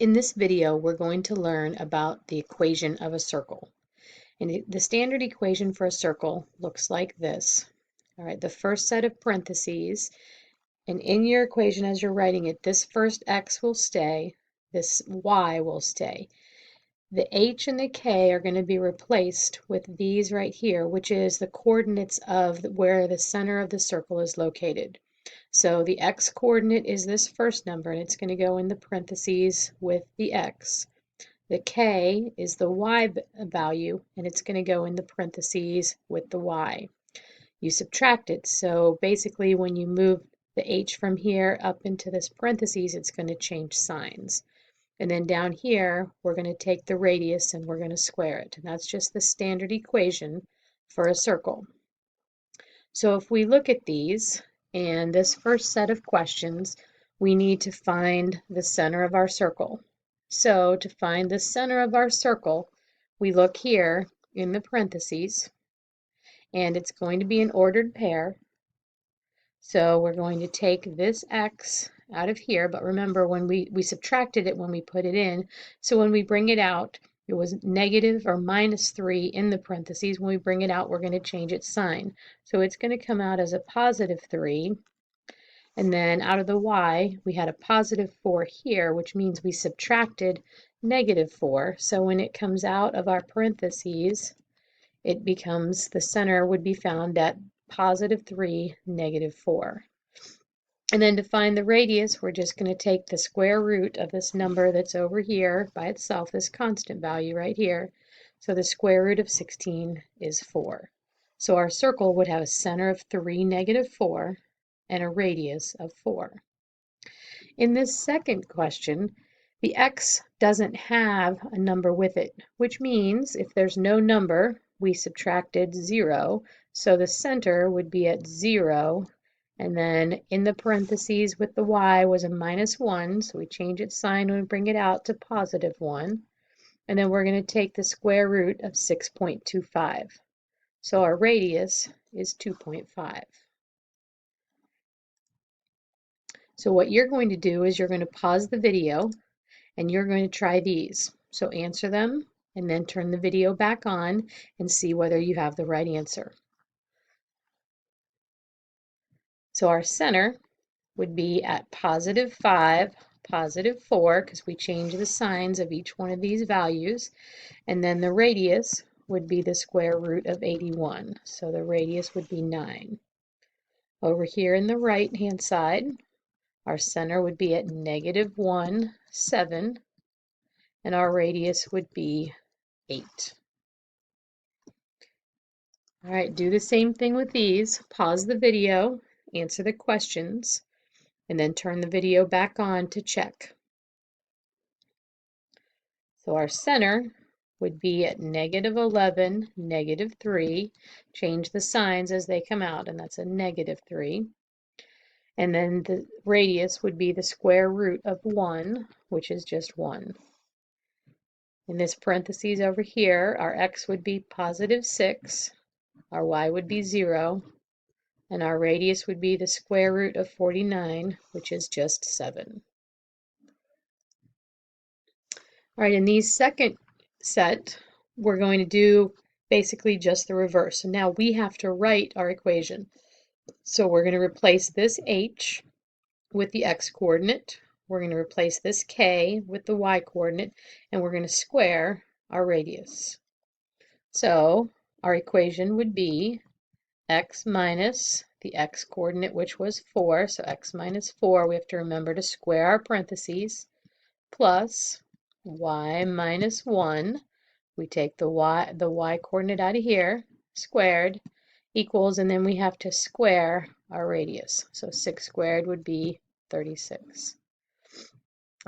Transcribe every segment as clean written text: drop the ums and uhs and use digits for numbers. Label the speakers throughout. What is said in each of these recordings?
Speaker 1: In this video, we're going to learn about the equation of a circle. And the standard equation for a circle looks like this. All right, the first set of parentheses, and in your equation as you're writing it, this first x will stay, this y will stay. The h and the k are going to be replaced with these right here, which is the coordinates of where the center of the circle is located. So the x coordinate is this first number, and it's going to go in the parentheses with the x. The k is the y value, and it's going to go in the parentheses with the y. You subtract it, so basically when you move the h from here up into this parentheses, it's going to change signs. And then down here, we're going to take the radius and we're going to square it. And that's just the standard equation for a circle. So if we look at these, and this first set of questions, we need to find the center of our circle. So to find the center of our circle, we look here in the parentheses, and it's going to be an ordered pair. So we're going to take this x out of here, but remember when we subtracted it when we put it in, so when we bring it out, it was negative or minus 3 in the parentheses. When we bring it out, we're going to change its sign. So it's going to come out as a positive 3. And then out of the y, we had a positive 4 here, which means we subtracted negative 4. So when it comes out of our parentheses, it becomes, the center would be found at positive 3, negative 4. And then to find the radius, we're just going to take the square root of this number that's over here by itself, this constant value right here. So the square root of 16 is 4. So our circle would have a center of 3, negative 4, and a radius of 4. In this second question, the x doesn't have a number with it, which means if there's no number, we subtracted 0, so the center would be at 0, and then in the parentheses with the y was a minus 1, so we change its sign when we bring it out to positive 1, and then we're going to take the square root of 6.25. So our radius is 2.5. So what you're going to do is you're going to pause the video and you're going to try these. So answer them and then turn the video back on and see whether you have the right answer. So our center would be at positive 5, positive 4, because we change the signs of each one of these values. And then the radius would be the square root of 81. So the radius would be 9. Over here in the right-hand side, our center would be at negative 1, 7, and our radius would be 8. All right, do the same thing with these. Pause the video, answer the questions, and then turn the video back on to check. So our center would be at negative 11, negative 3. Change the signs as they come out, and that's a negative 3. And then the radius would be the square root of 1, which is just 1. In this parentheses over here, our x would be positive 6, our y would be 0, and our radius would be the square root of 49, which is just 7. All right, in these second set, we're going to do basically just the reverse. So now we have to write our equation. So we're going to replace this h with the x coordinate. We're going to replace this k with the y coordinate, and we're going to square our radius. So our equation would be x minus the x coordinate, which was 4, so x minus 4, we have to remember to square our parentheses, plus y minus 1, we take the y coordinate out of here, squared, equals, and then we have to square our radius. So 6 squared would be 36.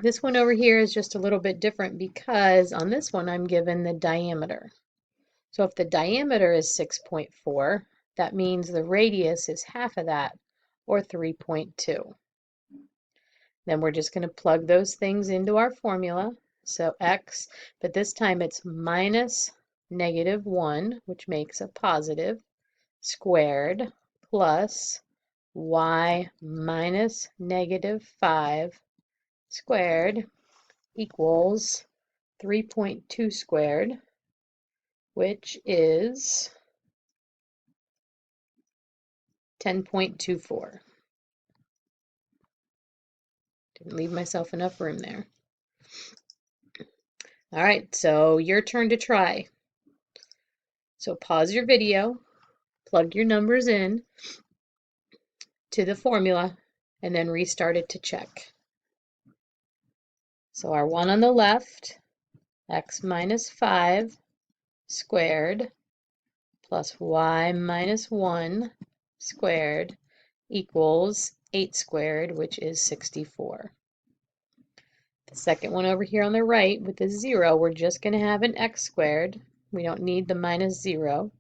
Speaker 1: This one over here is just a little bit different because on this one I'm given the diameter. So if the diameter is 6.4, that means the radius is half of that, or 3.2. Then we're just going to plug those things into our formula. So x, but this time it's minus negative 1, which makes a positive, squared, plus y minus negative 5 squared, equals 3.2 squared, which is 10.24. Didn't leave myself enough room there. All right, so your turn to try. So pause your video, plug your numbers in to the formula, and then restart it to check. So our one on the left, x minus 5 squared plus y minus 1 squared equals 8 squared, which is 64. The second one over here on the right with the 0, we're just going to have an x squared. We don't need the minus 0.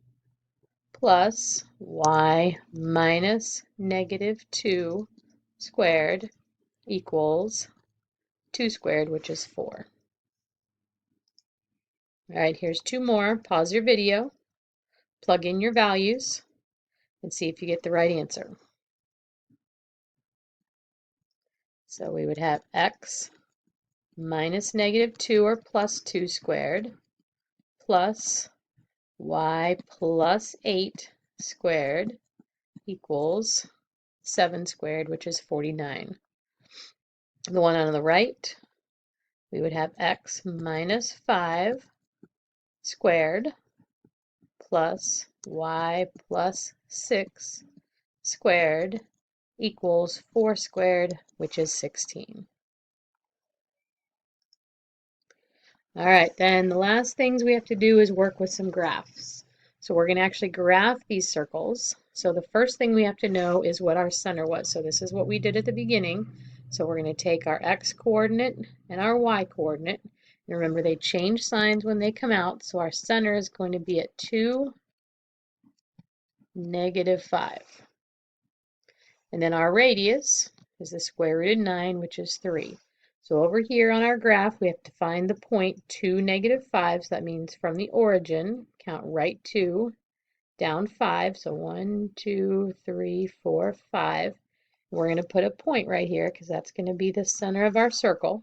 Speaker 1: Plus y minus negative 2 squared equals 2 squared, which is 4. All right, here's two more. Pause your video, plug in your values, and see if you get the right answer. So we would have x minus negative 2 or plus 2 squared plus y plus 8 squared equals 7 squared, which is 49. The one on the right, we would have x minus 5 squared plus y plus 6 squared equals 4 squared, which is 16. All right, then the last things we have to do is work with some graphs. So we're going to actually graph these circles. So the first thing we have to know is what our center was. So this is what we did at the beginning. So we're going to take our x coordinate and our y coordinate. And remember, they change signs when they come out. So our center is going to be at 2, negative 5. And then our radius is the square root of 9, which is 3. So over here on our graph, we have to find the point 2, negative 5. So that means from the origin, count right 2, down 5. So 1, 2, 3, 4, 5. We're going to put a point right here because that's going to be the center of our circle.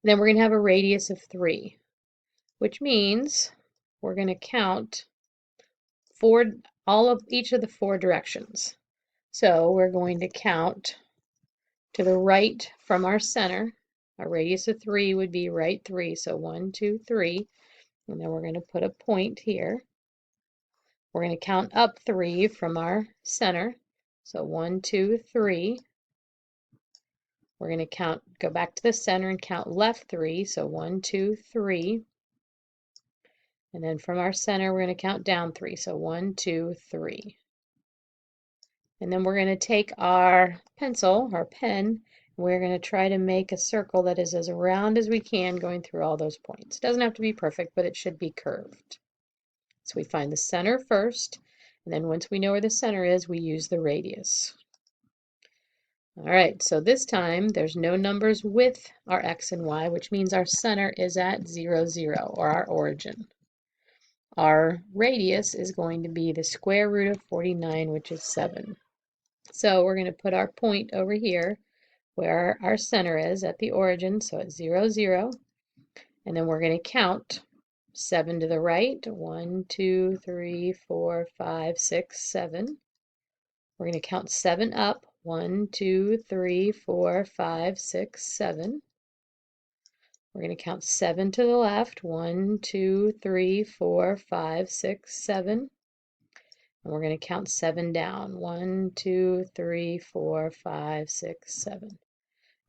Speaker 1: And then we're going to have a radius of 3, which means we're going to count each of the 4 directions. So we're going to count to the right from our center. Our radius of 3 would be right 3, so 1, 2, 3, and then we're going to put a point here. We're going to count up 3 from our center, so 1, 2, 3. We're going to go back to the center and count left 3, so 1, 2, 3. And then from our center, we're going to count down 3, so 1, 2, 3. And then we're going to take our pencil, our pen, we're going to try to make a circle that is as round as we can going through all those points. It doesn't have to be perfect, but it should be curved. So we find the center first, and then once we know where the center is, we use the radius. All right, so this time there's no numbers with our x and y, which means our center is at 0, 0, or our origin. Our radius is going to be the square root of 49, which is 7. So we're going to put our point over here where our center is at the origin, so at 0, 0. And then we're going to count 7 to the right, 1, 2, 3, 4, 5, 6, 7. We're going to count 7 up, 1, 2, 3, 4, 5, 6, 7. We're going to count 7 to the left, 1, 2, 3, 4, 5, 6, 7. And we're going to count 7 down, 1, 2, 3, 4, 5, 6, 7.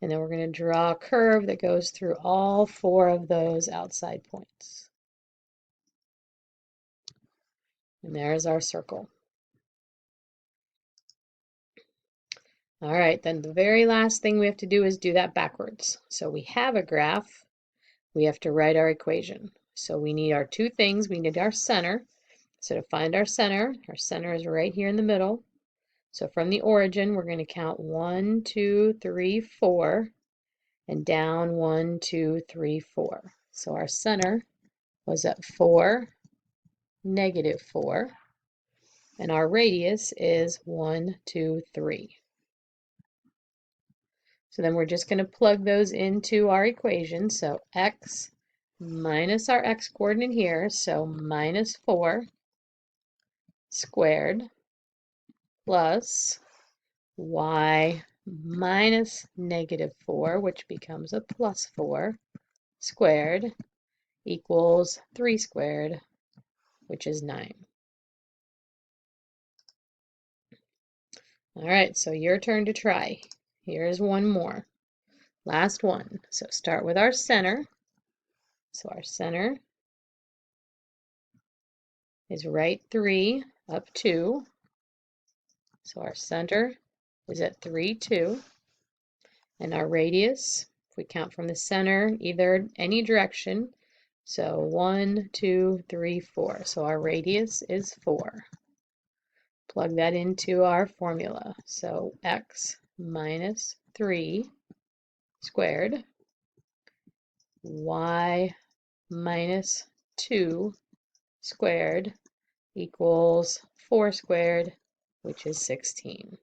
Speaker 1: And then we're going to draw a curve that goes through all 4 of those outside points. And there's our circle. All right, then the very last thing we have to do is do that backwards. So we have a graph. We have to write our equation. So we need our 2 things. We need our center. So to find our center is right here in the middle. So from the origin, we're going to count 1, 2, 3, 4, and down 1, 2, 3, 4. So our center was at 4, negative 4, and our radius is 1, 2, 3. So then we're just going to plug those into our equation. So x minus our x coordinate here, so minus 4 squared plus y minus negative 4, which becomes a plus 4 squared, equals 3 squared, which is 9. All right, so your turn to try. Here's one more. Last one. So start with our center. So our center is right 3 up 2. So our center is at 3, 2. And our radius, if we count from the center, either any direction, so 1, 2, 3, 4. So our radius is 4. Plug that into our formula. So x minus 3 squared, y minus 2 squared equals 4 squared, which is 16.